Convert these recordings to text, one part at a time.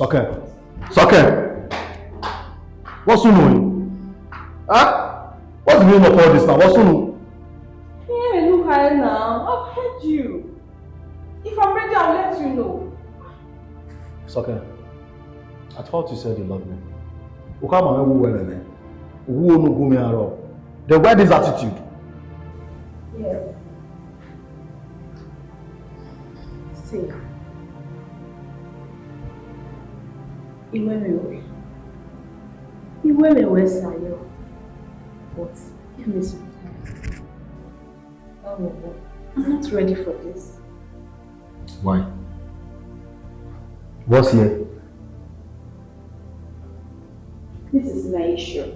Okay. What's you doing? Huh? What's the meaning of all this now? What's you doing? Hey, look at it now. I've heard you. If I'm ready, I'll let you know. It's okay. I thought you said you love me. The why this attitude? Yes. See. Iwemewe Sayo. But give me some time. Oh, I'm not ready for this. Why? What's here? This is my issue.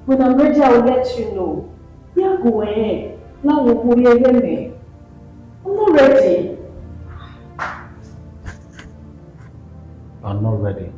When I'm ready, I will let you know. Yeah, go ahead. Now we'll go here. I'm not ready. I'm not ready.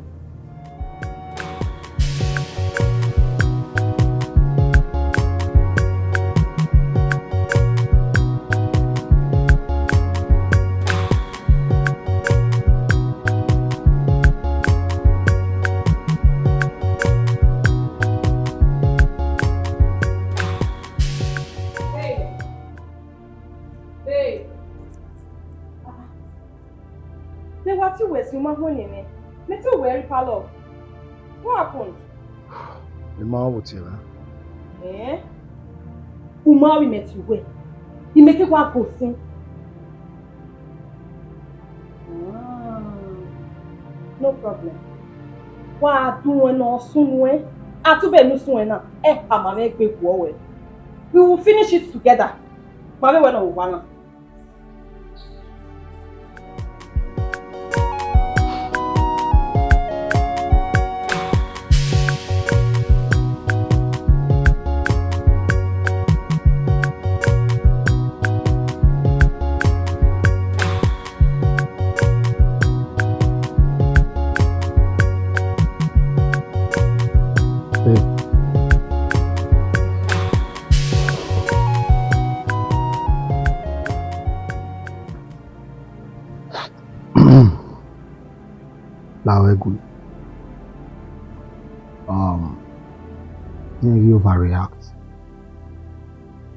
What happened? Eh? Umari met you where? He make it one posting. No problem. What doing no soon way? Atube no soon na. We will finish it together. Mama when we wanna. You overreact.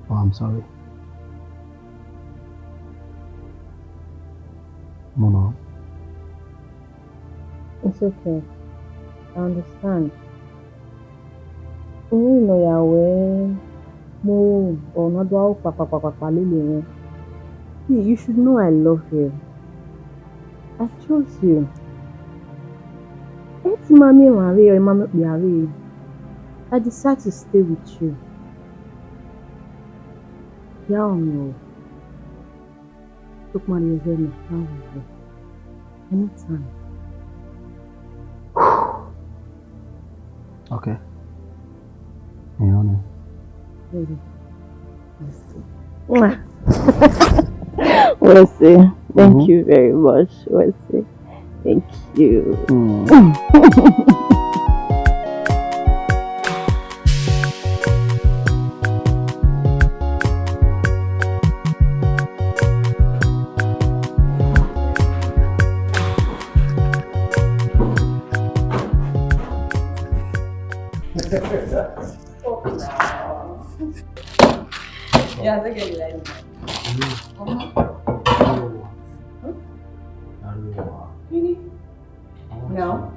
Oh, I'm sorry. No. It's okay. I understand. You know your way. No, or not papa. You should know I love you. I chose you. It's mommy Marie or mommy Marie. I decided to stay with you. Yeah, no. Took money away me. Anytime. Okay. You know. Baby. We'll see. Thank you very much. We'll see. Thank you. Yeah, I think I No.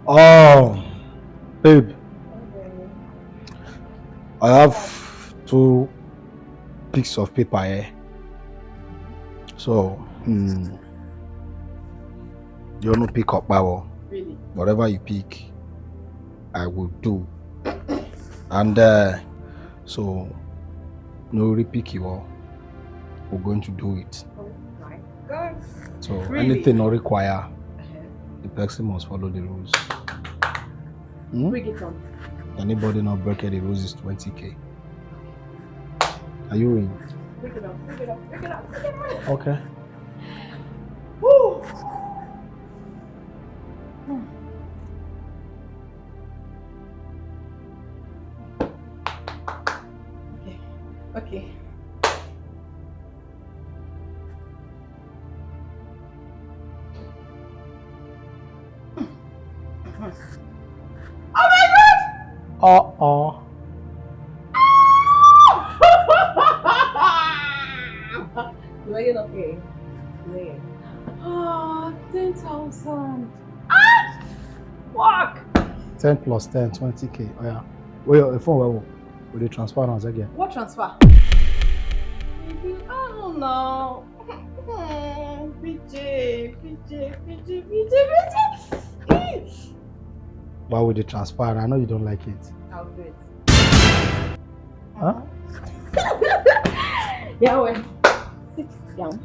Oh, babe. I have 2 pieces of paper here. So, you don't pick up power. Really? Whatever you pick, I will do. And so, no repick you all. We're going to do it. Oh my God. So, Really? anything not require, the person must follow the rules. Bring it on. Anybody not breaking the rules is 20k. Are you in? Bring it on. Bring it on. Bring it on. Bring it on. Okay. Woo! Okay. Oh my God! Lay it okay. Lay it. 10,000. Fuck! 10 plus 10, 20k. Oh yeah. Wait, your phone will they transfer us again? What transfer? I don't know. PJ. Why would they transfer? I know you don't like it. I'll do it. Huh? Yeah, wait. Sit down.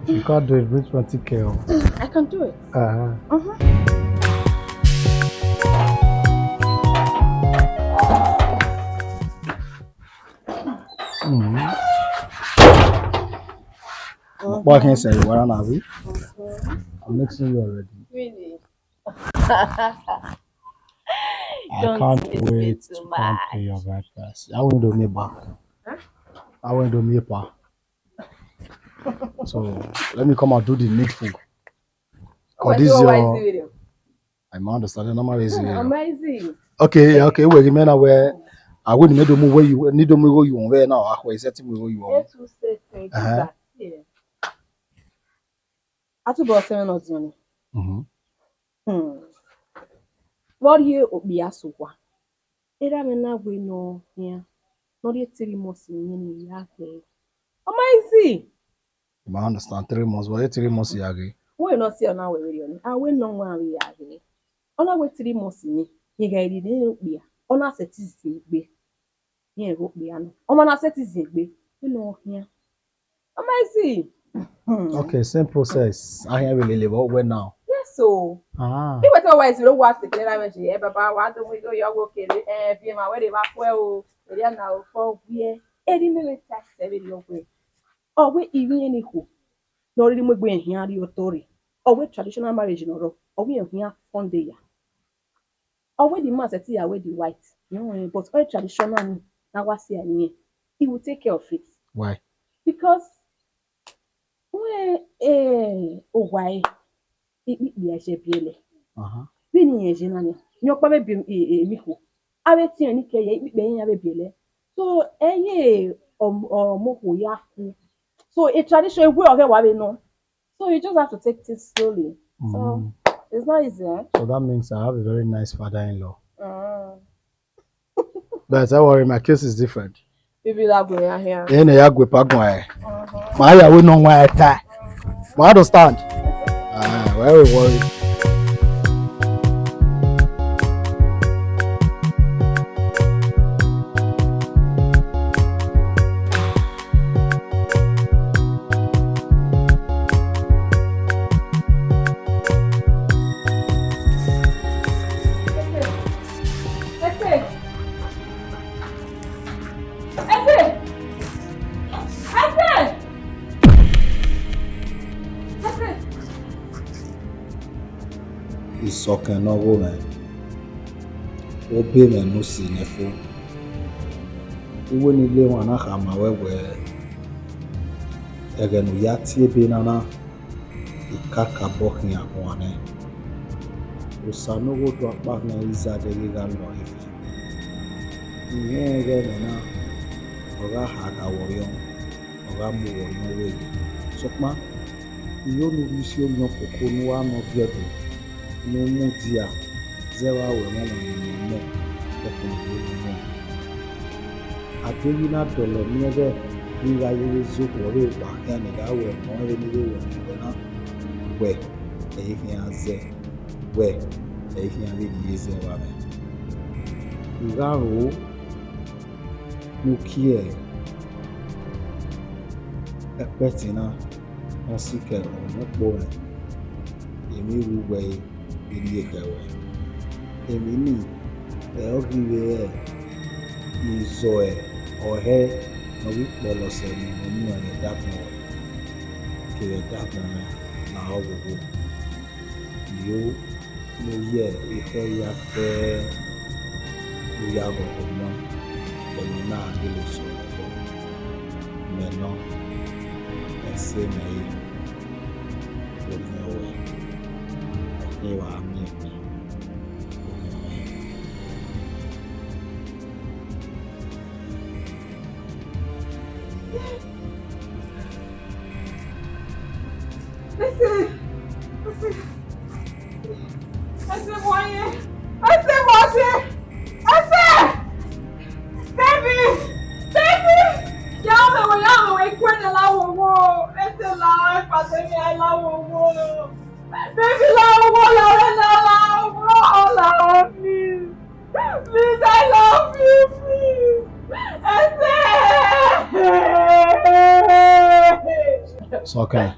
If you can't do it, bring 20k. I can do it. What can I say? What am I? I'm mixing you already. Really? I can't wait to come pay your right price. I want to do me back. I want to do me back. So let me come and do the needful. Cause this is your. I'm understanding. Amazing. Okay. Well, remember where I wouldn't need to move where you need to move where you want. Where now? I was setting where you want. I took about 7 months money. What you be a super? Era mena we no here. Not yet 3 months in yake. Amazing. I understand 3 months. What 3 months you agree? We not see on our way. I will no one we are here. On our way 3 months in he guided be on our set is be. Here go be an. On our set is be. You know here. Amazing. Okay, same process. I have really live well now. Yes, so. If we always you watch the clear Baba, why don't we go your work be my way back well. We are now for we any minute tax 7 your way. Or we even any who. Nor did we here the authority. Or we traditional marriage in or we here one day. Or we the mass at here with the white. No, but all traditional now was here. He will take care of it. Why? Because why? It be a shape. Bini ejinanya. Nyokpa be miho. Aweti oni ke ye be nya be biele. So moho yaku. So a traditional way of it no. So you just have to take it slowly. So it's not easy. So that means I have a very nice father-in-law. But don't worry, my case is different. Maybe that going here. Yeah, go back my. My we know why I tie. I understand. Very worried. Soccer no woman. Obey me no see nefo. Iwe ni le wana kama wewe egenu ya tie benana ikaka bokin akwane. Usano go to akpa na izade giga lo ife. Nye egenu na oga haga woyon oga mu woyon wege. Sokma iyo nurisi onyo koko nuwa no biodu no mu dia zewa we mo mo okun mo. Adeyina dolo ni ebe ni ga yiri zoko re pa kan ni ga we mo re ni we na we e fi aze we e fi an ri ze wa me. Igaro mo kie epetina asike ọmọ pọ̀ rẹ̀ èmi rúgbẹ́ ìrí ẹ̀kẹ̀wẹ̀ èmi ní ẹ̀ọ́gìrì ẹ̀ ìzọ̀ ẹ̀ ọ̀hẹ́ ọ̀rí pọ̀lọ̀sẹ̀ ní oní ẹ̀rẹ̀ dákùn rẹ̀ kèrè dákùn rẹ̀ làwọn gbogbo yóò ló yẹ ìfẹ́ ya fẹ́ lóyà gbogbo mọ́ ẹ̀yìn náà gbélé sọ̀rọ̀ bọ̀ mẹ́nà ẹ̀sẹ̀ mẹ́yìn. Ewa ami mi. Baby, love me. Please, I love you, please. It's okay.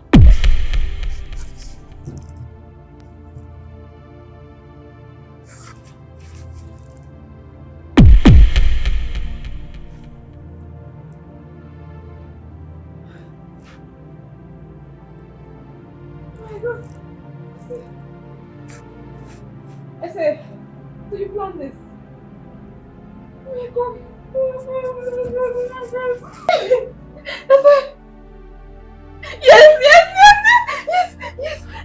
I said, so you plan this? Oh my God. I said,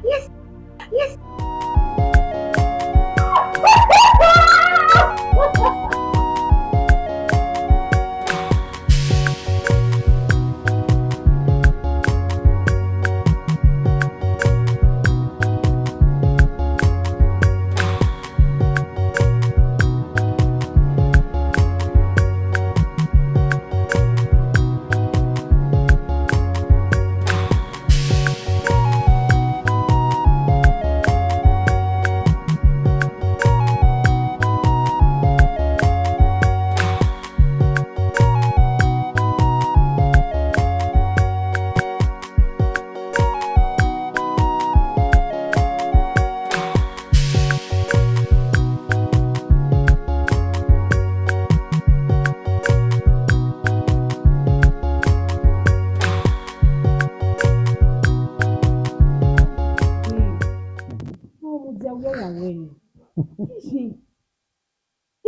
yes.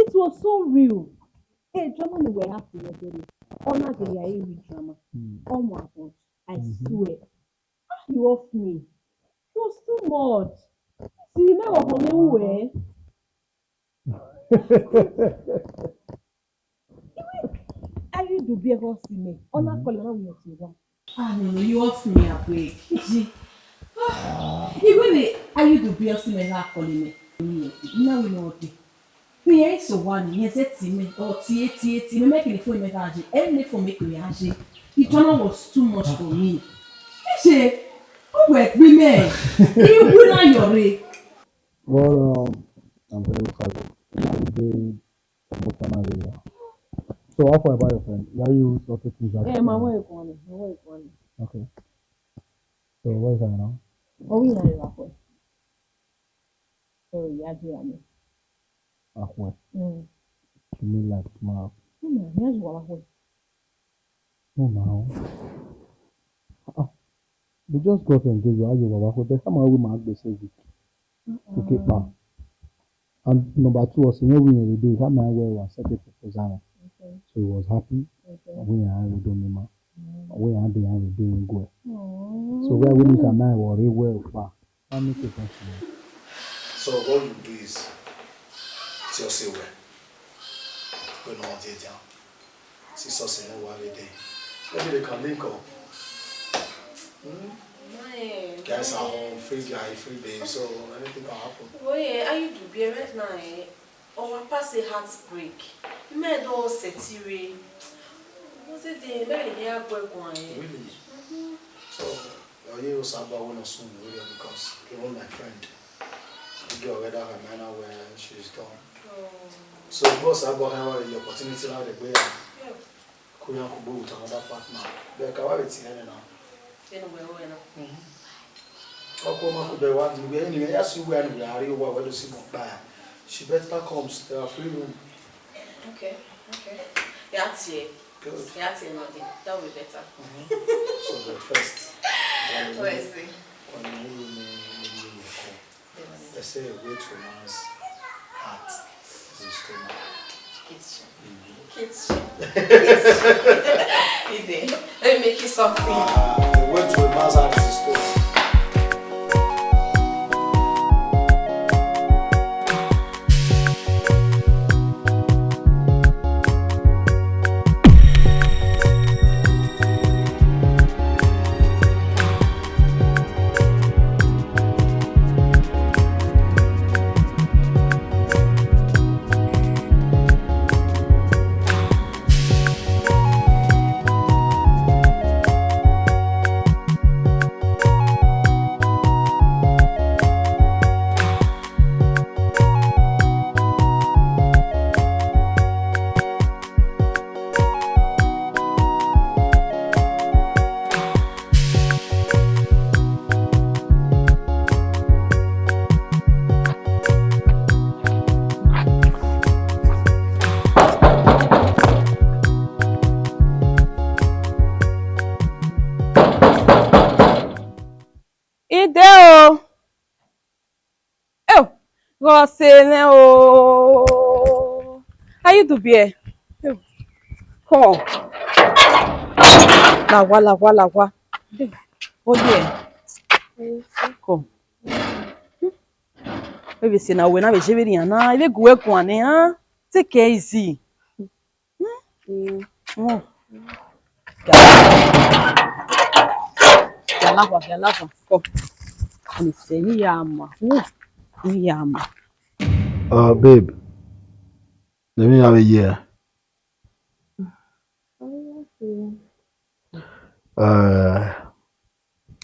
It was so real. Hey, drama we were happy yesterday. Honor the Yairi drama. Oh my God, I swear. You off me. It was too much. See, now I'm where. Are you do be able to see me? Honor calling on me to one. No, you off me away. Even the are you do be able to see me calling me? Now we know it. Me ain't so one. Yes, it's me. Or me making the phone message. Any for make reaction. The drama was too much for me. She, oh wait, women. You will not your way. Well, I'm very sorry. I'm very emotional. So, how far about your friend? Why you sorted things out? My wife one. Okay. So, what is that now? Oh, we know that way. So, yeah, me. What? You mean like tomorrow? Here's what I want. No, now. We just got engaged. How you were? There's some other woman they say it. Okay, pa. And number two, was in every day. How my way was set a proposal. So So he was happy. We are doing ma. We are doing good. So where we can now worry well far. So what you do is tell say where we know what it down. See something no every day. Maybe they can link up. Guys are home, free guy, free babe, so anything can happen. Well, yeah, are you do be right now? Or pass a heartbreak. You made all setiri. Was it the maybe they have work one? Really? So you also about one soon, really, because even my friend, the girl whether her manner where she's gone. So boss about her the opportunity now the way couldn't go with another partner. They can have it here now. Could be one to be anyway. As you were, we are real well to see more buy. She better comes. There are free room. Okay. That's it. Good. That's it. Nothing. That will be better. So the first. Where is it? They say a way to man's heart is his stomach. Kids. Let me make you something. The way to a man's heart is his stomach. Ideo. Oh, Rosene oh. How you do be? Come on. La wa. Oh yeah. Come. Maybe say now when I be shaving na, I go work one eh. Take care easy. Oh. Galava. Come. And say yama. Yama. Babe, let me have a year.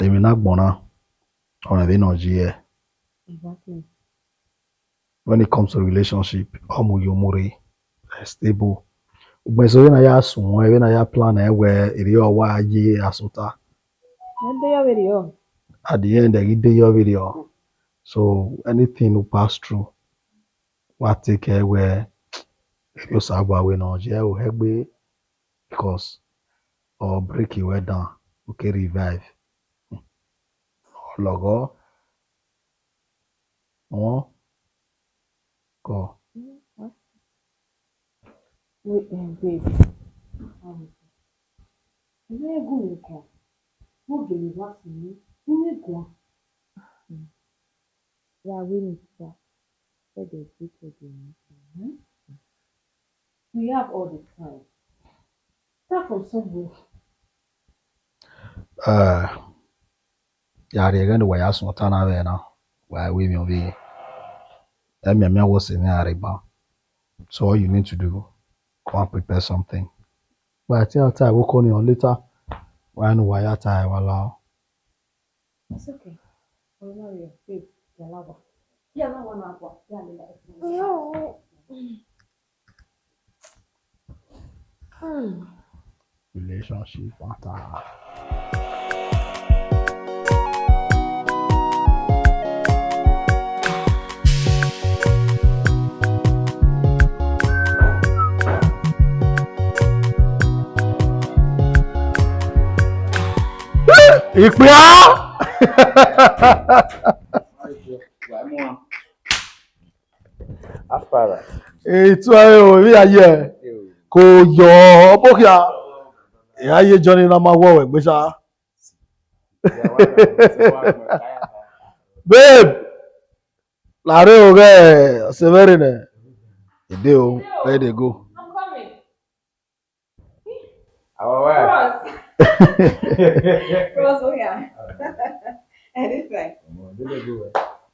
Let me not bona on a year. Exactly. When it comes to relationship, omuyomori, stable. But so when I ask when I plan where it is why ye asuta. And they are very young. At the end, I get your video. So anything will pass through. What take care where you sabwa we no je will help me because or break you down. Okay, revive. Logo. Oh. Go. Wait, babe. Where go you come? Who give you what you need? Who you go? Yeah, we need that. Let the people do it. We have all the time. Start from somewhere. Yeah, they're going to wear us what na we now. Why we me be. Me was in the so all you need to do, go and prepare something. But I tell you, I will call you later. Why no wire tie wala. It's okay. We'll marry you. Babe, you're lover. Yeah, no one up. Yeah, no. Relationship matter. Ìpín á. Ètò ayé ò rí ayé ẹ̀ Ko yo bokia. Ya ye Johnny na mawo we gbesa. Babe. Lare oge severine. Ide o, where they go? I'm coming. Our Bros, oh yeah. Anything. Bros,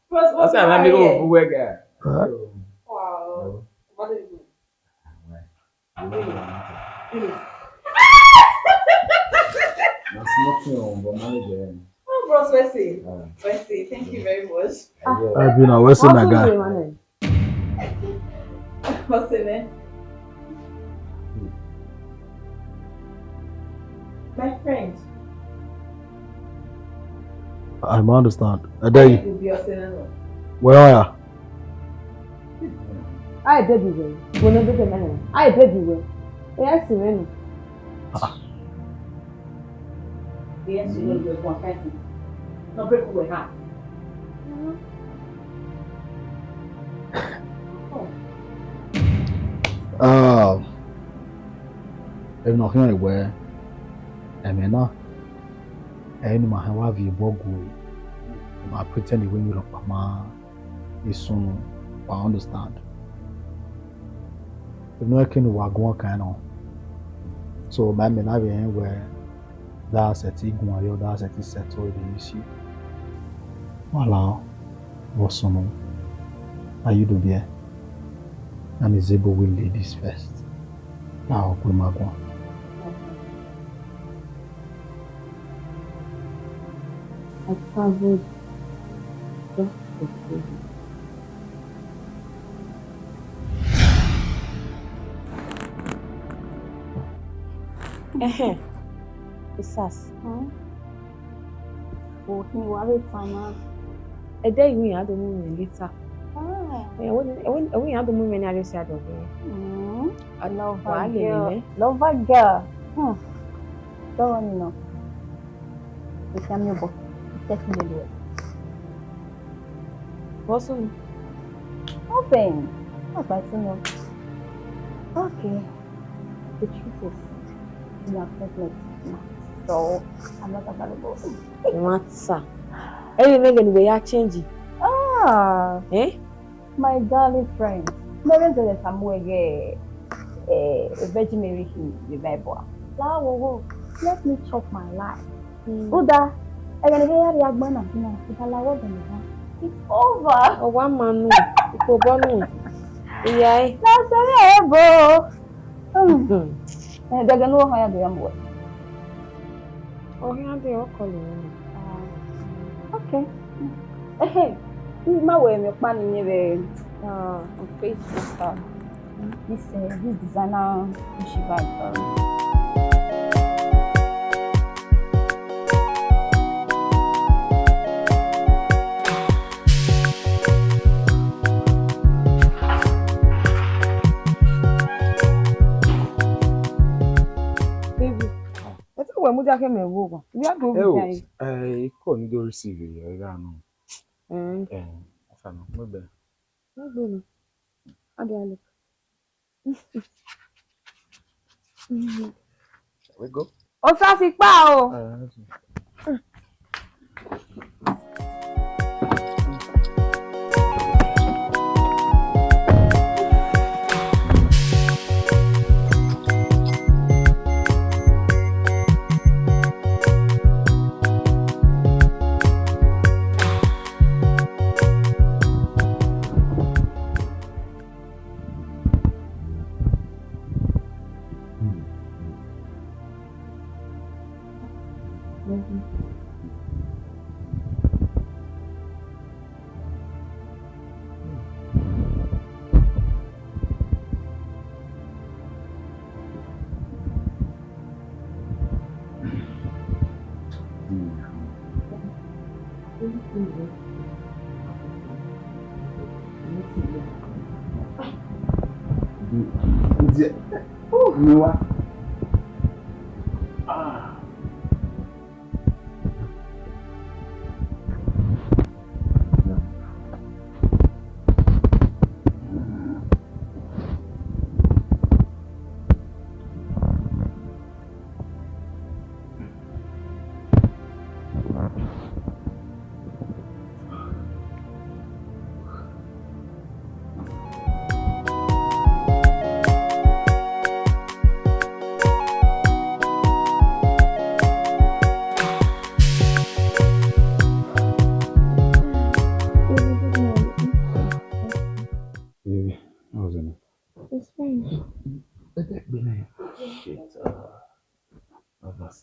What's what's that? I'm going to work at. Wow. What is it? Oh, bros, Wesley. Wesley, thank you very much. I've been a Western guy. What's it, man? My friend. I understand. I dare you. Will be your son. Where are I did you well. When I did the man, I did you well. Yes, you Yes, you will be one kind. No break away, huh? I'm not here where I mean, any man have you bogu. I pretend when you look mama is soon. I understand. You know, I can work one kind of. So, my men have where that's a thing, that's a thing settled the issue. Voilà, what's on? Are you do bien? And is able will ladies first. Now, put my go. I traveled just for free. Isas. Oh, he worried farmer. A day we had a woman later. We had a woman I just said, I love Wow, that girl. Lily. Love that girl. Don't know. The camera book. Take me away. What's on? Open. What I know. Okay. The truth is, we are pregnant now, so I'm not available. What's up? Anything we are changing. My darling friend. Never said that I'm a Virgin Mary in the Bible. Let me chop my life. Uda, I can hear the Agbana. It's over. Oh, one man, no. Yeah, That's a bro. They're going to hire the young boy. oh, here they all calling. Okay. Hey, my way, my plan in on Facebook. This designer Shiva. We're moving to Mexico. We are going to I couldn't go receive it. I don't know. I don't know. Maybe. We go. Oh, ça c'est pas oh.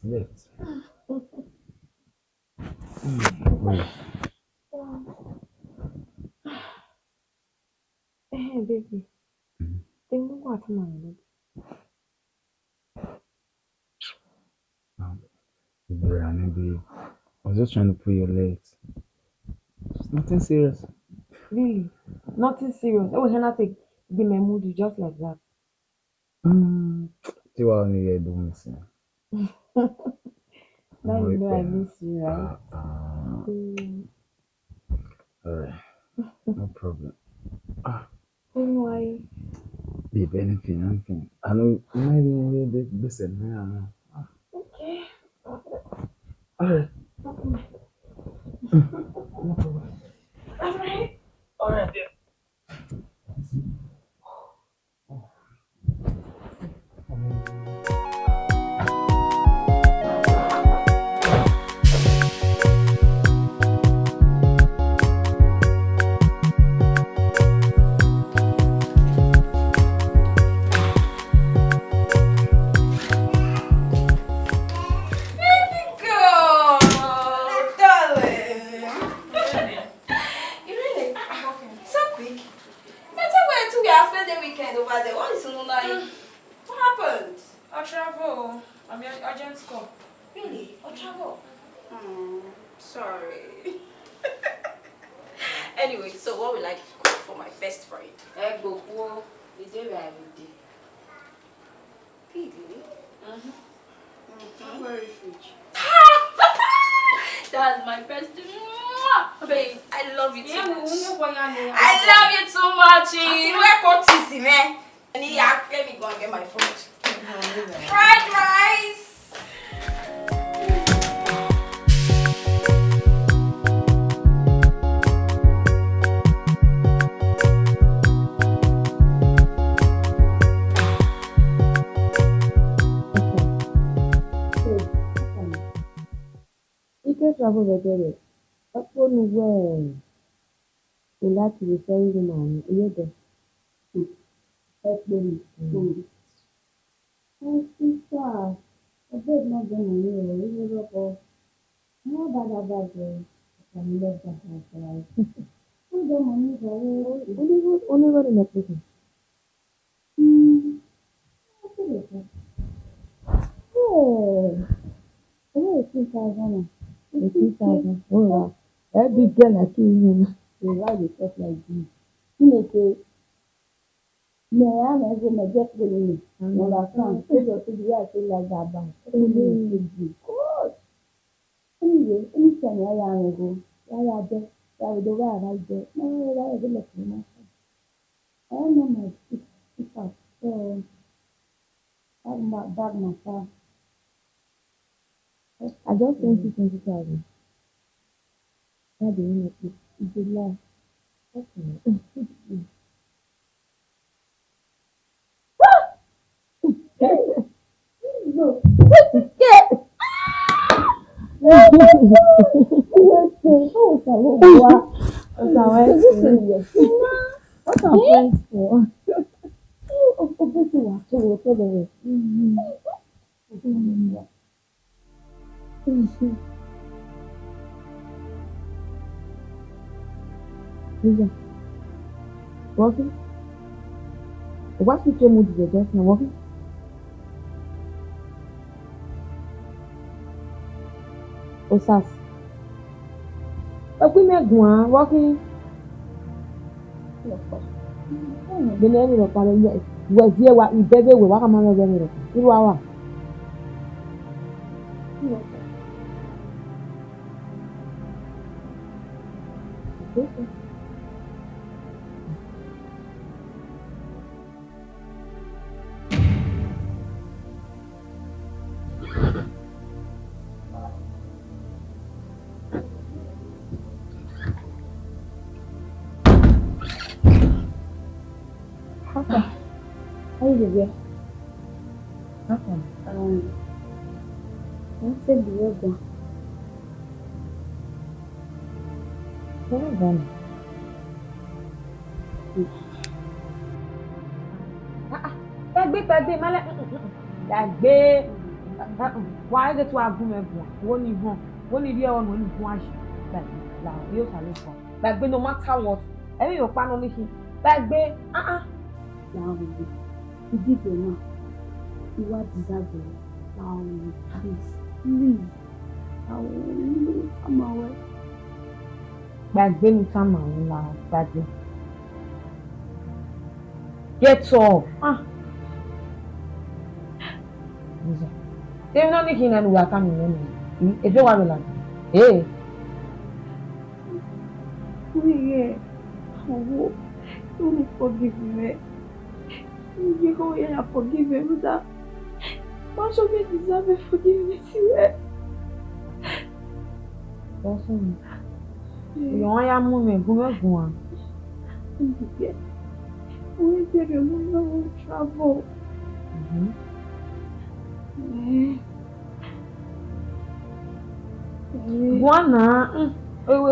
slept. Wait. Hey, baby. Mhm. Think what man? Um, Brian, babe. I was just trying to pull your legs. It's nothing serious. Really? Nothing serious. Oh, Hannah, take give me mood just like that. See what I need to do, missing. Now you know I Yeah. miss you, right? Mm. Alright, no problem. Ah, Why? babe, anything. I know maybe listen, man. Okay. Alright, Okay. no problem. Alright. Alright, dear. Go, darling. You really? So quick. That's why we have spent the weekend over there. What is Nuna? What happened? I travel. I'm your urgent call. Really? Or travel? Sorry. Anyway, so what will I cook for my best friend? Egg boku. Is it where I will be? Really? Very fridge. That's my best. Babe, I love you too Yeah, much. I I love you too much. You know what is it, man? And let me go and get my food. Fried rice. Ike travel better. Upon where we like to be very man, you know. Actually, my sister, a bit not going to you know, more bad about the can love that house, right? Who don't money for only what in the prison? Oh, oh, 2,000. 2,000. Oh, wow. That big girl like you, they ride the stuff like this. You know, say, no, I'm not going to get with me. No, that's not. So you're to be like that, but God. Anyway, anytime I am go, I am there. I will go where I there. No, I will let you know. I am not my sister. So, I'm not bad myself. I just sent you 20,000. How do you make it? It's a lie. Okay. No. Yeah. What are friends for? Obviously, we have to work together. Lisa, walking? What is your mood today? Just now walking? Osas. Walking? The name of the was here what we baby will walk among them. You are. How is it? What's the yoga? Very well. Gbàgbé, má lẹ́ gbàgbé. Why the two argument one you home? One if you on when you wash like now you can live like no matter what, every your pan only him. Like be Now we did it now. You are deserving. Now please. I'm away. Like be no time now that day. Get up. They not making and we are coming in. If you want to like, hey. Don't forgive me. You go here and forgive me, Buddha. Much of me deserve forgiveness. Awesome. You want your moment, go on. We did remember travel. Guana, why we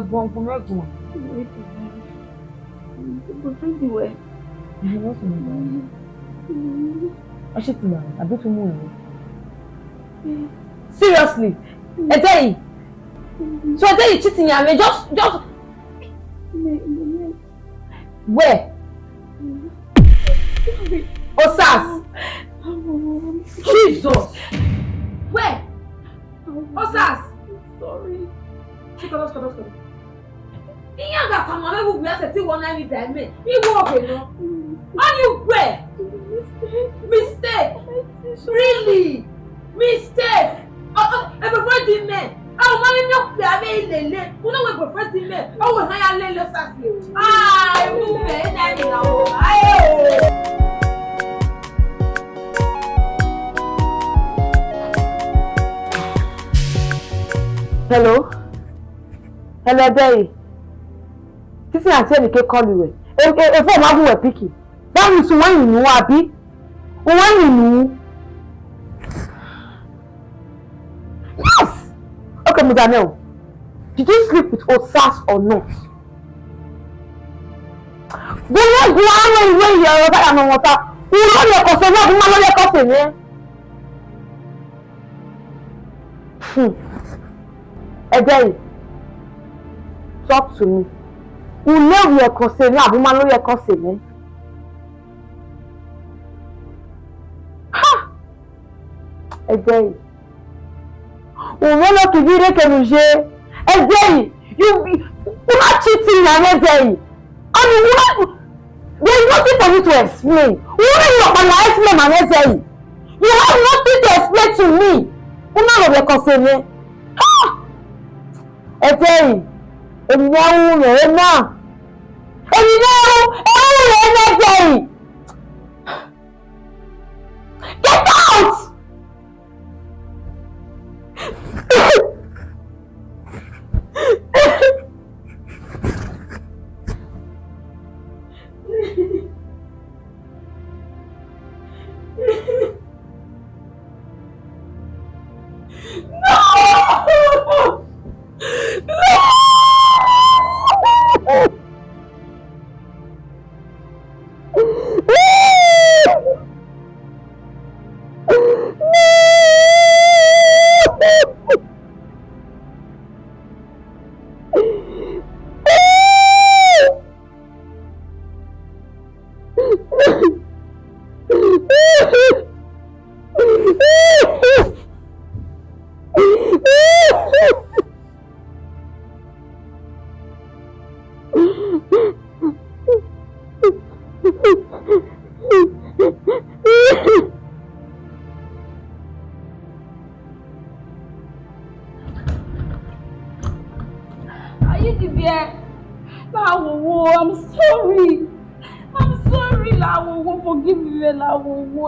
going from everyone? I should know. I do to move. Seriously, a day. So a day cheating at me, just where? Osas. Jesus. Where? Osas. Sorry. Let's go. Iyan ga come on, we will be setting one night time. You walk no. On you where? Mistake. Really? Mistake. A boyfriend man. Oh, money no play lele. You know we boyfriend man. Oh, we hire lele Osas. Ah, you be na now. Ayo. Hello, Daddy. This is Auntie Nike call you. If I'm having a picky, that means when you know, Abi. When you know. Yes. Okay, Mudamel. Did you sleep with Osas or not? Go on where you are. I know what that. You know your cousin. What you know your cousin? Again, talk to me. You know your cousin. I don't know your cousin. Ha! Again, you know to be recognized. Again, you not cheating again. I mean, there is nothing for you to explain. You know you are explain again. You have nothing to explain to me. You know your cousin. Ha! Again, get out! No! I'm sorry. Lawowo, forgive me, Lawowo.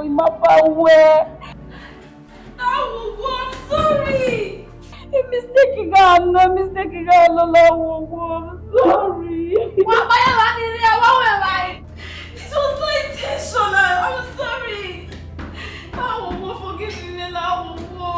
I'm sorry. I'm mistaken, Lawowo. I'm sorry. It was not intentional. I'm sorry. Lawowo, forgive me, Lawowo.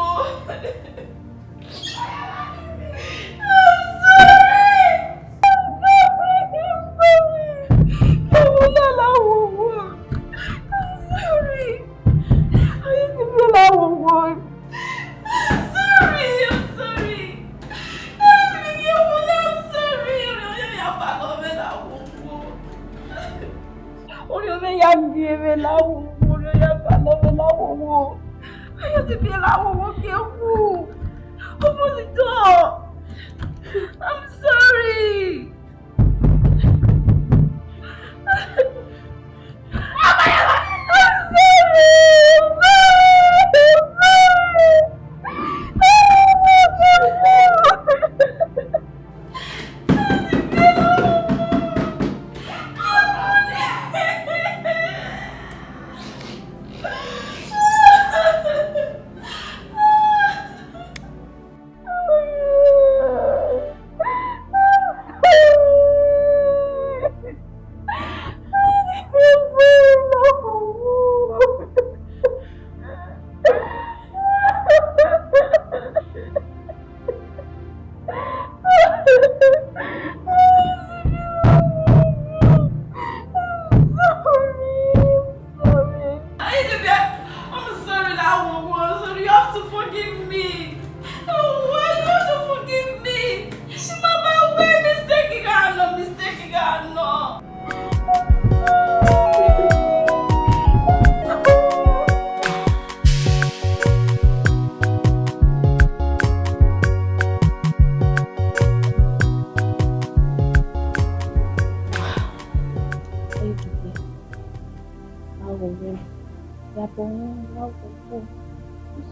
Ayọ̀ ti fi láwọn owó kí ẹ kú. Ọmọ ti tọ́. I'm sorry.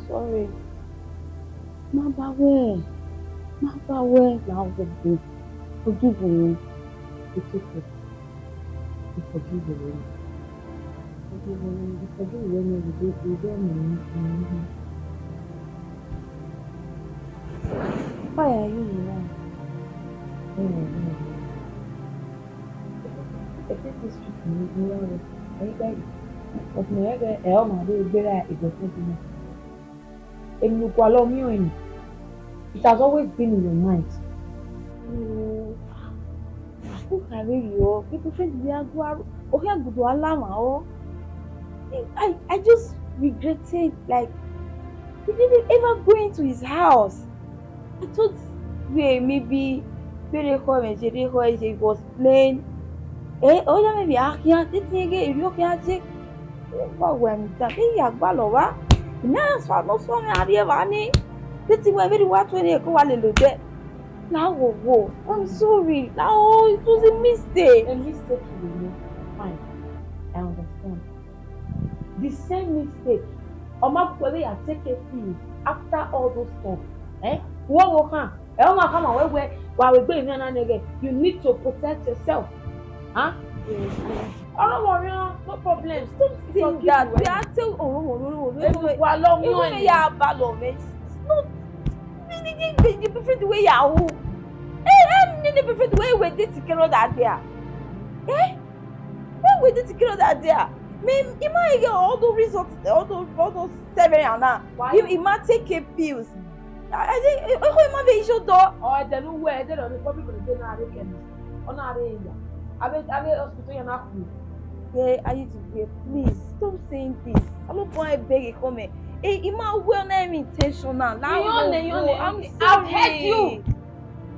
Sorry. Mabawe. Forgive me. It's okay. Forgive me. Forgive me. Why are you here? I think this trip are you guys? But my elma do better it was not enough. It has always been in your mind. Who can you? People think they are good alarm. I just regretted, like, we didn't ever go into his house. I thought maybe he was playing. Maybe this thing again, if you can't what when that no so this is why very what when you go a now I'm sorry. Now it was a mistake. A mistake, fine. I understand. The same mistake. I take a pill after all those stuff. What will come? While we're going again, you need to protect yourself. Huh? Yes. Oh, no worry, no problem. Stop saying that. We are still the different way you the way we did together that there. When we did together that there. You might get all those results, all those 7 now. You might take a pills. I think I might be sure though. Oh, then where they don't probably going to get on our area. I bet hospital you're not free. Yeah, I need to be. Please stop saying this. I'm not going to beg you come. You might well not intentional. Now I'm sorry. I've heard you.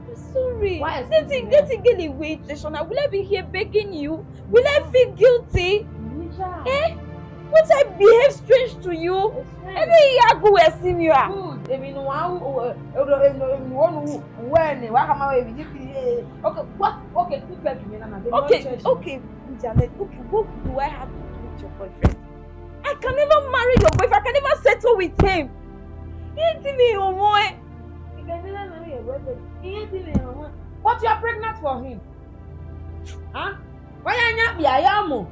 I'm sorry. Why is getting getting away intentional? Will I be here begging you? Will I feel guilty? What I behave strange to you? Maybe you go where see me. Good. I mean, okay, Janet. Okay, what do I have to do with your boyfriend? I can never marry your boyfriend. I can never settle with him. He ain't me no more. You can never marry your boyfriend. He ain't me no more. But you are pregnant for him. Huh? Why are you not be a yamo?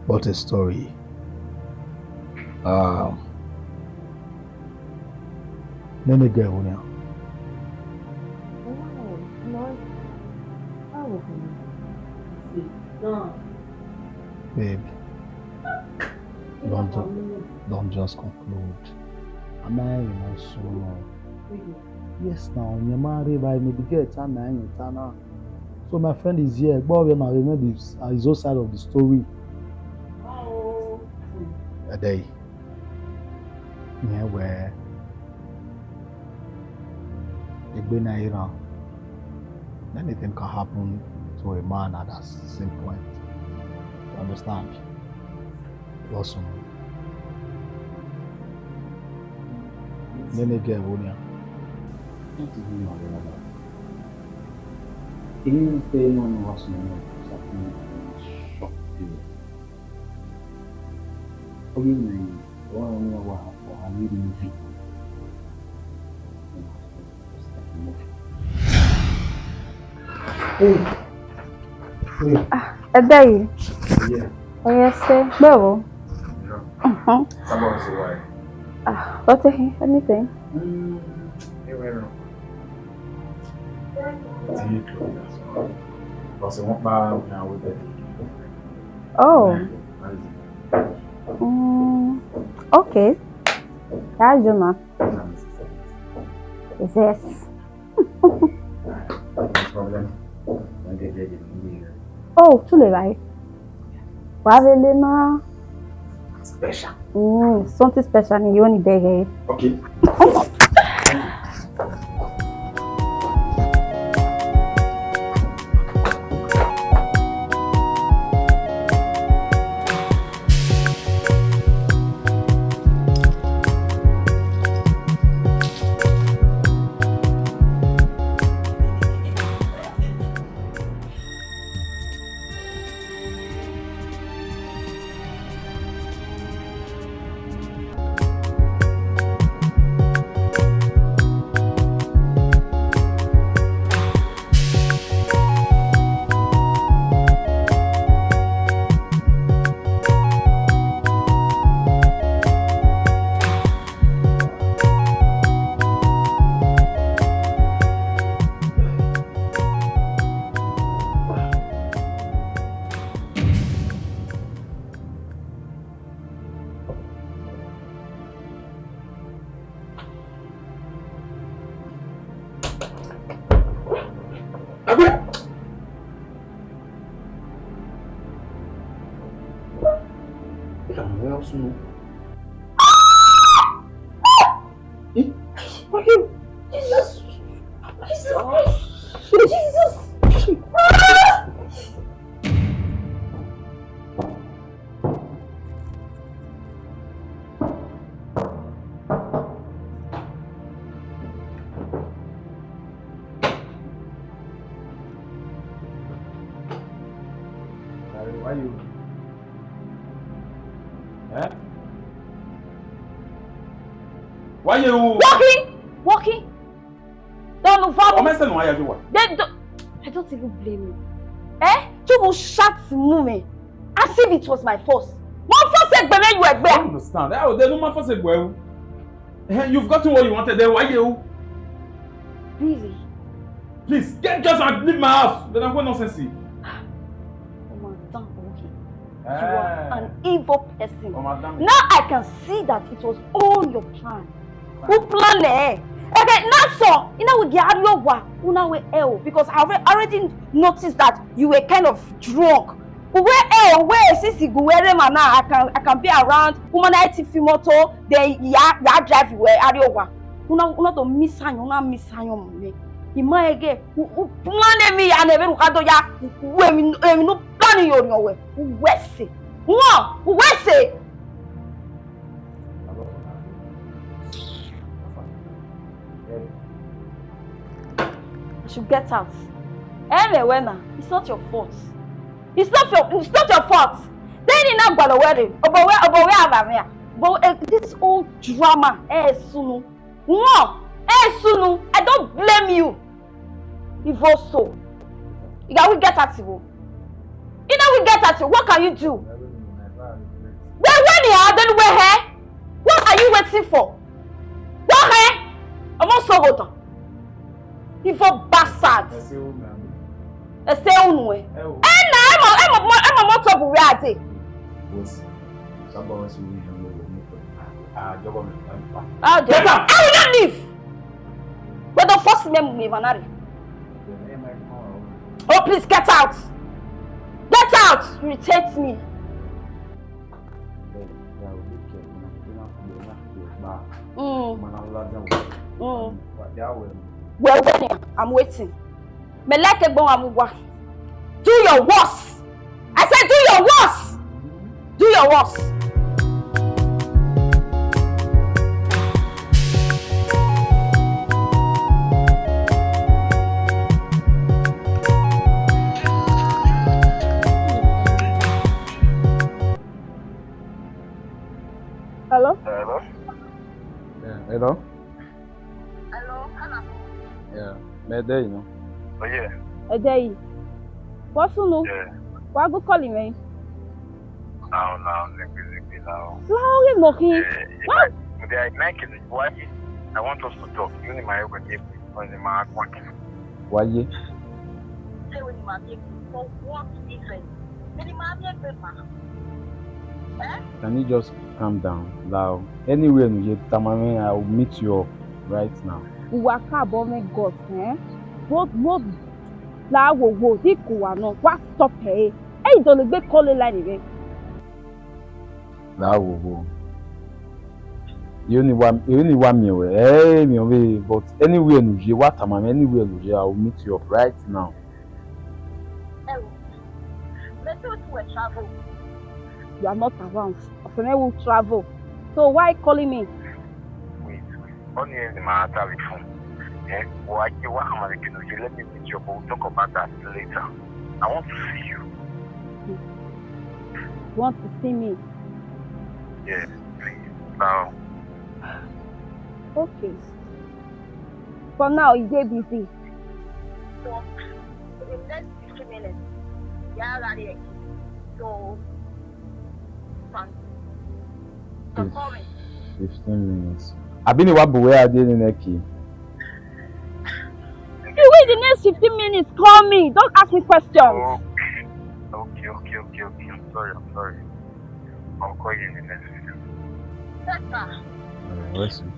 What a story. Nene girl now. No. Babe, don't just conclude. Am I not so long? Yes, now you're married by maybe get time. So my friend is here. But we now remember his own side of the story. A day. Yeah, where anything can happen to a man at that same point. You understand? Awesome. Nene get Wonia. Don't even know about it. Even if no one was something shock you. Okay, one for a little movie. Day. Yeah. Yes, no. Someone say why? What anything? Oh. Okay. That's Juma. Yes. Oh, too late, right? Wavelema. Special. Something special you only there. Okay. Why you? Eh? Why you? Walking. Don't follow. I'm saying why you do what? I don't even blame you. You will shut me as if it was my fault. One first egg, but you were I don't understand. There's no man first egg. Well, you've gotten what you wanted. Then why you? Really? Please get just and leave my house. Then I'm going nonsense. You are an evil person. Oh, madam. Now I can see that it was all your plan. Who planned it? Okay, now so we get your work. We ill because I already noticed that you were kind of drunk. Where since you go where man I can be around. Woman I take motor. Then ya drive where Ariowa. Una to miss me. Imaege who plan me and even kado ya we no plan your way. Wese. Wese. You should get out. Anyway, it's not your fault. It's not your fault. Then you not gonna wedding. But this old drama, Sunu. Sunu, I don't blame you. If also, you will get at you. We get at you. What can you do? When you are then where? What are you waiting for? What? I'm not so good. Evil bastard. I say unwe. I'm a motor where I did. I will not leave. But the first name will be Oh, please get out. Get out. You irritate me. Well, I'm waiting. Me like a bon amugwa. your worst. I said do your worst. Do your worst. Hello? Hello? Yeah, hello? Hello, Hannah. Yeah, my day, you know. Oh, yeah. A day. What's new? Yeah. Why go calling me? Now, Ziggy, now. Slowly knocking. What? They are making it. Why? I want us to talk. You need my open gift on the mark working. Why ye? Say when you might be for what reason? Then you might be a paper. Can you just calm down, Lao? Anywhere you get Tamame, I will meet you up right now. Waka abome God, eh? What la wo di kuwa no. What stop her? Hey, don't be calling line again. Lao wo. You only one me away. Hey, me away. But anywhere you what Tamame, anywhere you I will meet you up right now. Let's go to a travel. You are not around. Ofene will travel. So why calling me? Wait. Only in my telephone. Eh? Why you want to let me meet you, but we'll talk about that later. I want to see you. You want to see me? Yes, please. Now. Okay. For now, you get busy. So, in the next 15 minutes, yeah, ready. So, call me. 15 minutes. I've been where I did in the key. You wait the next 15 minutes, call me. Don't ask me questions. Okay. I'm sorry. I'll call you in the next 15 minutes. Alright, listen.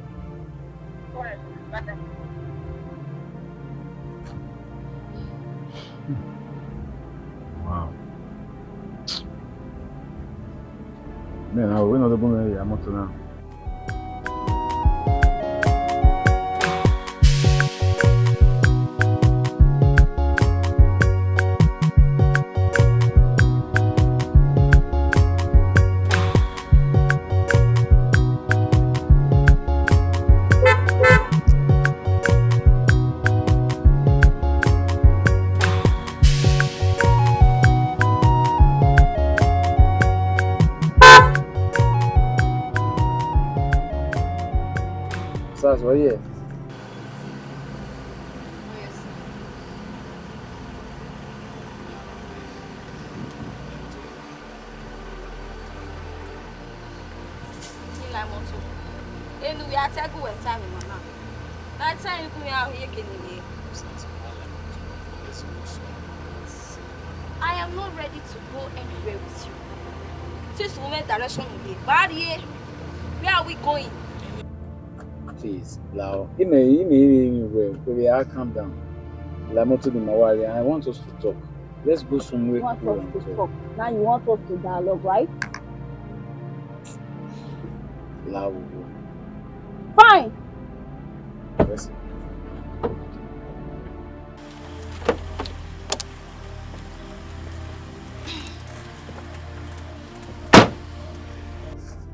Wow. Man, we're not going to I'm not now. Sas, what yeah? I am not ready to go anywhere with you. This woman direction will be bad here. Where are we going? Please, Lao. Maybe I'll calm down. Lamoto di Mawali, I want us to talk. Let's go somewhere. You want us to talk. Now you want us to dialogue, right? Lao. Fine. Yes.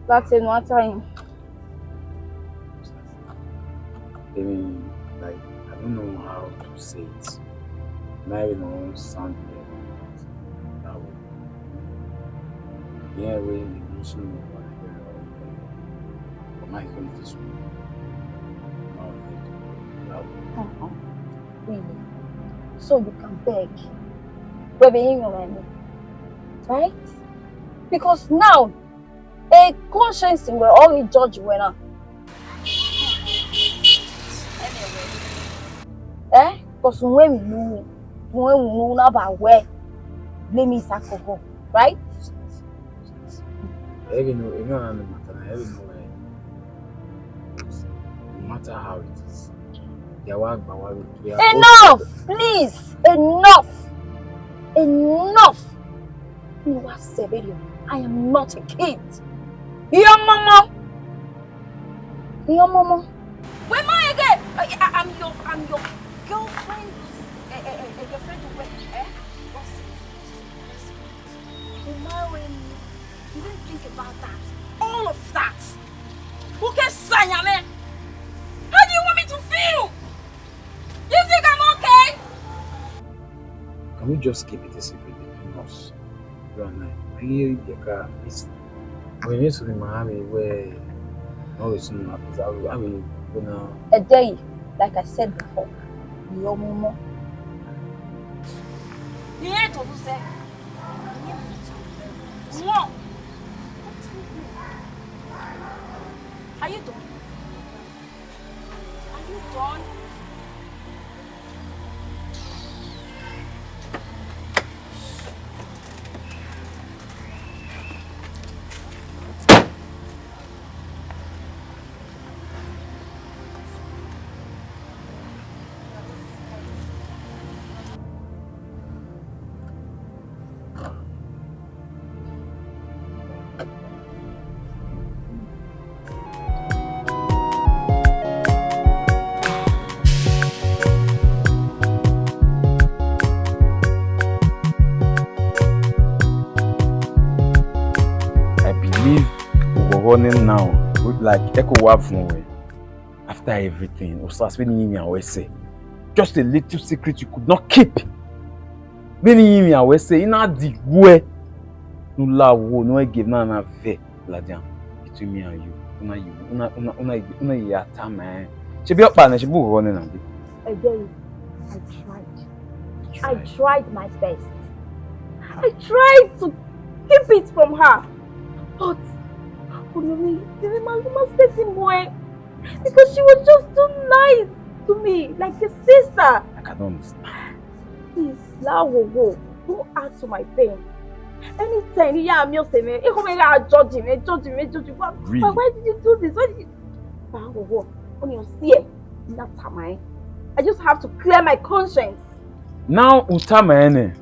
That's in one time. I mean, like, I don't know how to say it. Maybe no sound that way. Yeah, we don't know what my home this one. Really? So you can beg. We're being money. Right? Because now a conscience will only judge winner. Eh? Because when we know about where blame is alcohol, right? No matter how it is. Enough! Please! Enough! You are Severio. I am not a kid. Your mama. Where am I again? I'm your girlfriend. Your friend to work. Eh? What's it? You didn't think about that. All of that. Who can say, man? How do you want me to feel? You think I'm okay? Can we just keep it a secret between us? You and I. I hear the car. When you to Miami, where no, it's not. I mean, A day, like I said before, your mama. You ain't to say. No. Are you done? Are you done? running now with like echo wave from way. After everything, was spending me away say. Just a little secret you could not keep. Many me away say in a dig way. No la wo no give na ve ladian between me and you. Una ya time. She be up and she be running and be. Again, I tried my best. I tried to keep it from her. But the must take him away. Because she was just too nice to me, like a sister. I cannot understand. Please, Lawo, don't add to my pain. Anytime you hear me say me, you come and judge me. Really? Why did you do this? Why did you? Lawo, on your see, that time, I just have to clear my conscience. Now, Utama,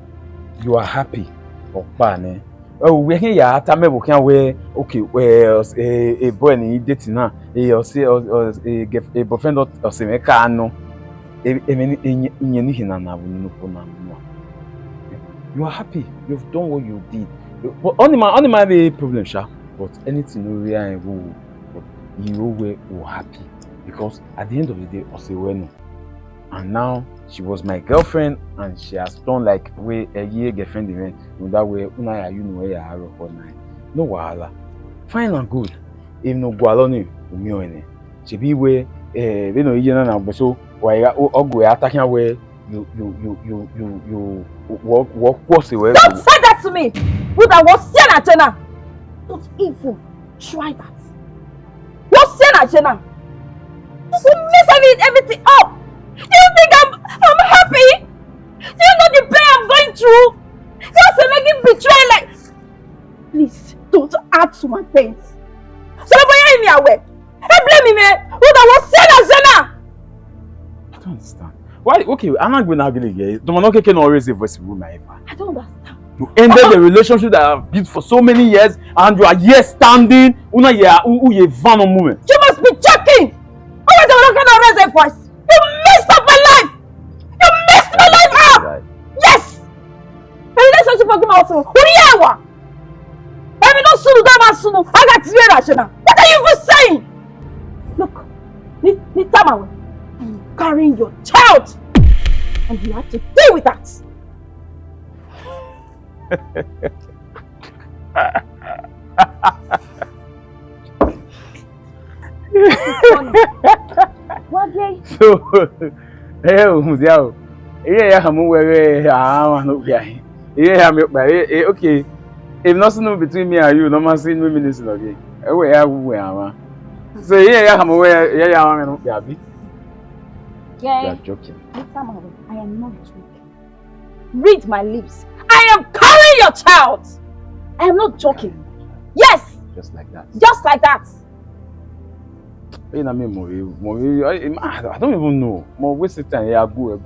you are happy. Okpane. Oh, we can ya tame we can we okay well a boy ni dating na or say or a boyfriend or say me ka no ni na no. You are happy. You've done what you did. But only my be problem sha. But anything no real you were happy because at the end of the day I say well. And now she was my girlfriend and she has done like way a year girlfriend event in that way una you know where you are no wahala fine and good if no gwaloni umi one she be way we no yena na so why ogo attacking where you walk what's away. Don't say that to me. But I was saying at Jenna. Don't even try that. What's saying at Jenna? You mess everything up. Do you think I'm happy? Do you know the pain I'm going through? Just making betrayal like. Please don't add to my pain. So why me away? Hey, blame me, man. What I was saying as Jenna. I don't understand. Why? Okay, I'm not going to argue again. Domanoke can always say voice with my ever. I don't understand. You ended the relationship that I've built for so many years, and you are here standing. Una ya you van on moment. You must be joking. Why are you not raise a voice? You messed up my life. You messed my life up. Yes. The relationship for me also. Who you are? I mean, no sunu, don't sunu. I got to hear that. What are you even saying? Look, Nitama, I'm carrying your child, and you have to deal with that. What day? So, Muziao, yeah, I'm aware. Yeah, okay. If nothing between me and you, no man seen women is okay. Away, I will. So, yeah, I'm aware. Yeah, I'm happy. Yeah, you are joking. I am not joking. Read my lips. I am carrying your child. I am not joking. Yes. Just like that. Just like that. I don't even know. More wasted time. Yeah, go.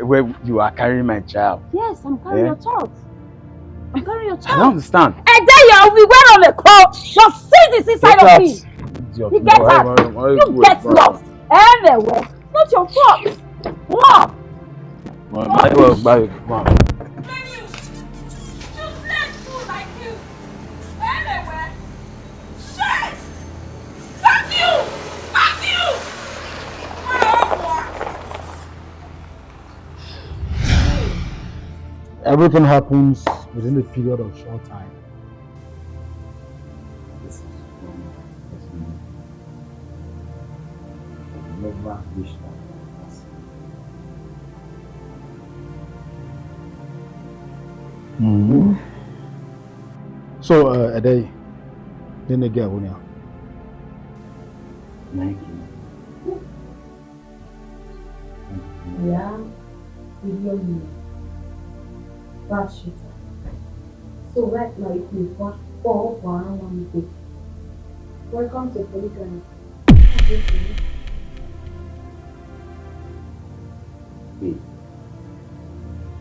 Where you are carrying my child. Yes, I'm carrying your child. I'm carrying your child. I don't understand. And then we went on a call. Just see this inside of me. You get out. You get lost. Anyway, not your fault. Mom. Bye. everything happens within a period of short time. This is from I never wish that was. So, a day, then they get one. Thank you. Yeah, really. That's it. So right now, if you want one day, welcome to polygamy. Wait,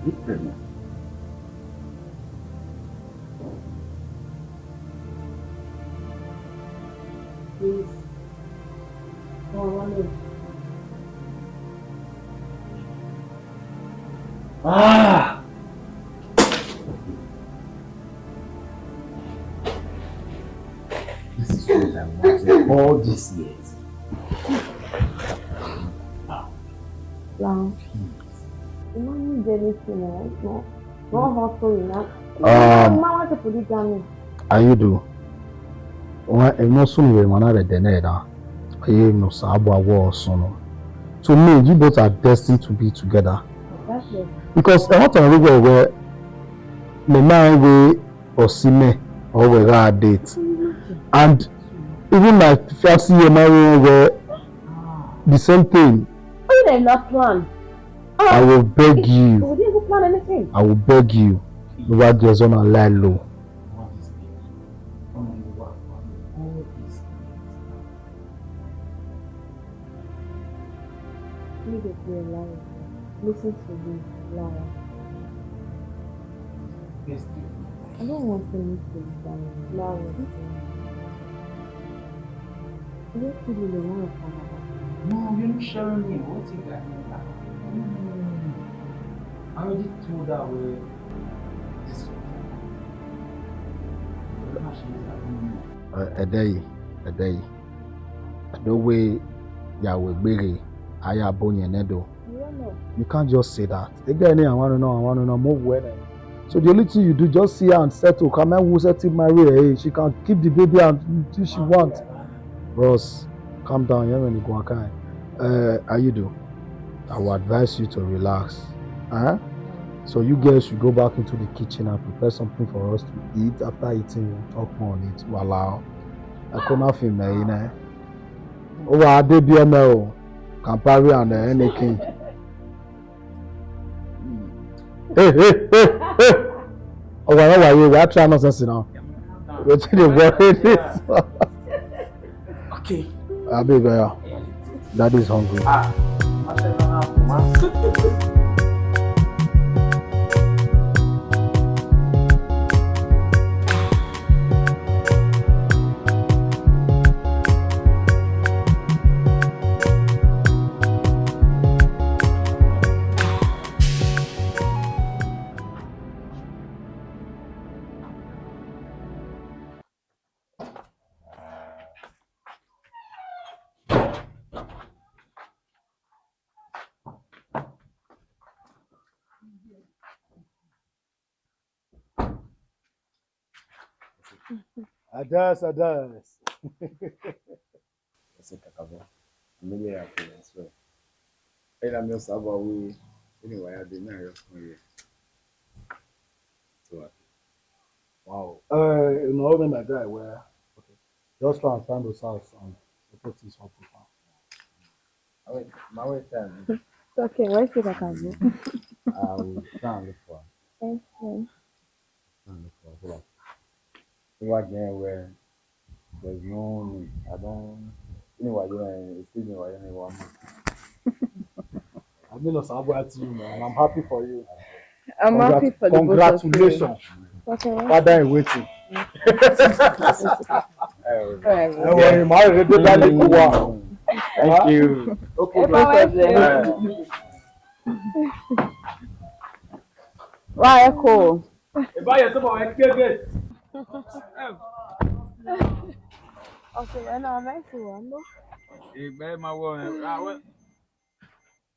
you pregnant? Please. One. Ah! This is what I wanted all these years. Wow. You don't need anything, right? No hustle enough. Mama to polygamy. Are you do? No sooner than another deneda. No sabo war sono. To me, you both are destined to be together. Exactly. Because a lot of people where the man way or see me or we got a date, and even like first year marrying where the same thing. Why did not plan? I will beg you. We didn't plan anything. I will beg you. Nobody gets on a lie low. Please if you're lying. Listen to me, Lara. I don't want anything, darling. Lara. I don't feel you want to come out. No, you're not sharing me. What you got? I already told her where this is. A day. The way Yahweh Bere, Ayabonye Nedo. You can't just say that. Again, I want to know, move when. So the only thing you do, just see her and settle. Come and who settle marry her. She can keep the baby until she wants. Ross, calm down, when you go okay. How you do? I would advise you to relax. So you girls should go back into the kitchen and prepare something for us to eat. After eating, we'll talk more on it. Wow. I couldn't feel me, you know. Oh, I did be no Campari and anything. Hey. Oh, whatever you are trying nonsense now. What's the word? Okay. I'll be there. Daddy's hungry. Adas. Esse kakabo. Família é aqui, é isso. Ele meu sábado we anyway I did not respond yet. So Wow. You know when my guy where just try and find those house and put this up with her. My way time. It's okay, where's the kakabo? I will try and look for. Okay. So like again where there's no need. I don't anyway it's still why you want I mean, about you, man. And I'm happy for you. I'm happy for the congratulations. Father in waiting. Don't worry, my Thank you. Okay, Why echo? Okay, when I'm nice to one, no? My one.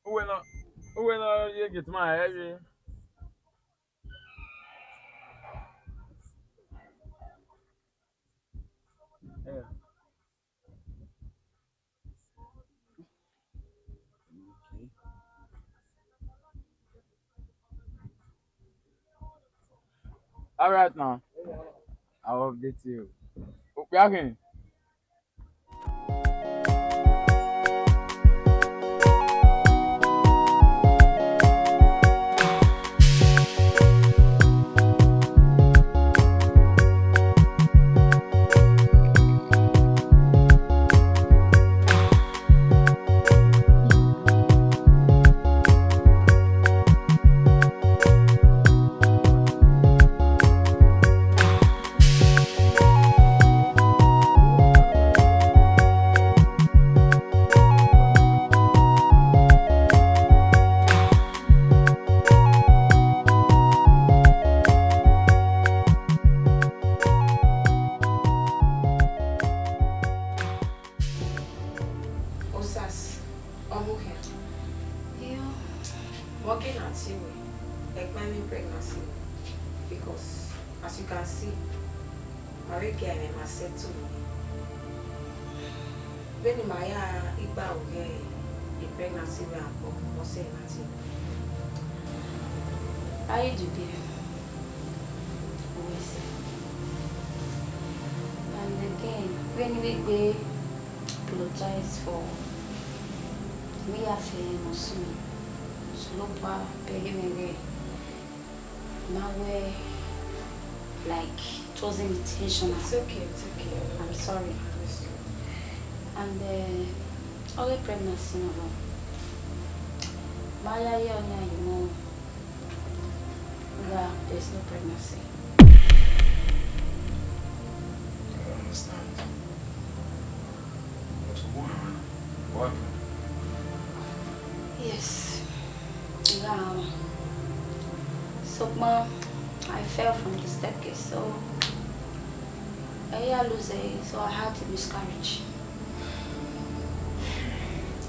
Who will not you get my heavy? Alright now. I'll update you. Okay. Osas, Omuke. Yeah. Working at you, like my pregnancy. Because, as you can see, my weekend and my set to me. When my Iba will get a pregnancy, we are saying that you. I do be always. And again, when we apologize for we are saying Osumi, Slopa, Perimere. Now we're like it wasn't intentional. It's okay. I'm sorry. And all the pregnancy now. Maya, you know that there's no pregnancy. I understand. But what happened? Yes. Yeah. So, Mom, I fell from the staircase, so I lose it, so I had to miscarriage.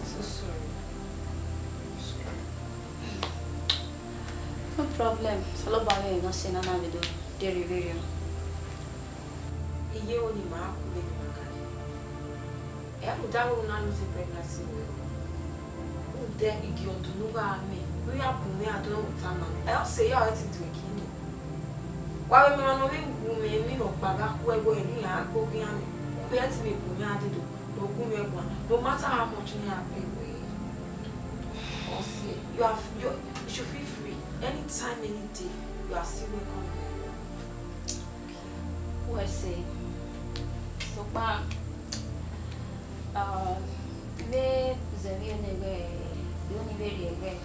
So sorry. No problem. Solo bawe no sina na video delivery. Iye oni ma ku le makari. E a dawo na lose pregnancy. Then igi odunuga me. We are pumi adon utama. I say you are to do kini. Wa we ma no mi no paga ku ego eni ya gbo bi ami. We are to me pumi adedo. No gun me gwa. No matter how much you have paid. You should feel free. Anytime, any day, you are still welcome. What I say? So,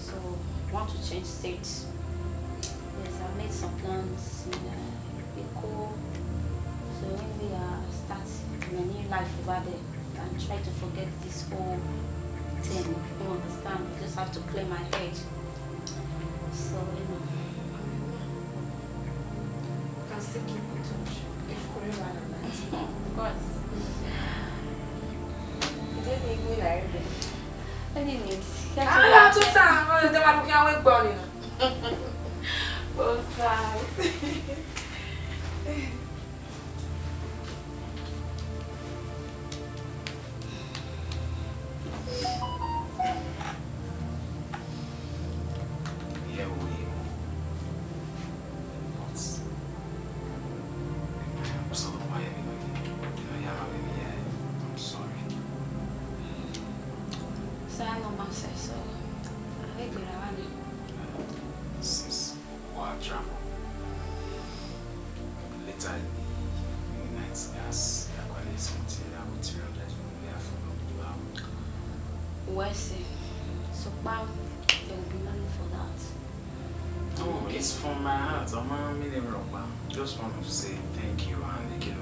so want to change states. Yes, I made some plans in Eco. So when we start a new life over there and try to forget this whole thing, you understand? You just have to clear my head. So, you can still keep in touch if forever and night. Of course. You didn't make me like it. Anyways, I'm too tired. I'm going to wait. Both sides. So, there will be money for that. Oh, it's from my heart. Just want to say thank you and make it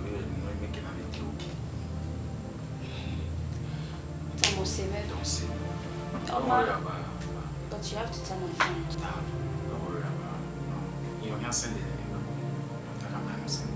make it okay. Don't say it. Don't worry about it. But you have to tell my friend. Don't worry about it. You don't have to send it anymore. I'm not sending it.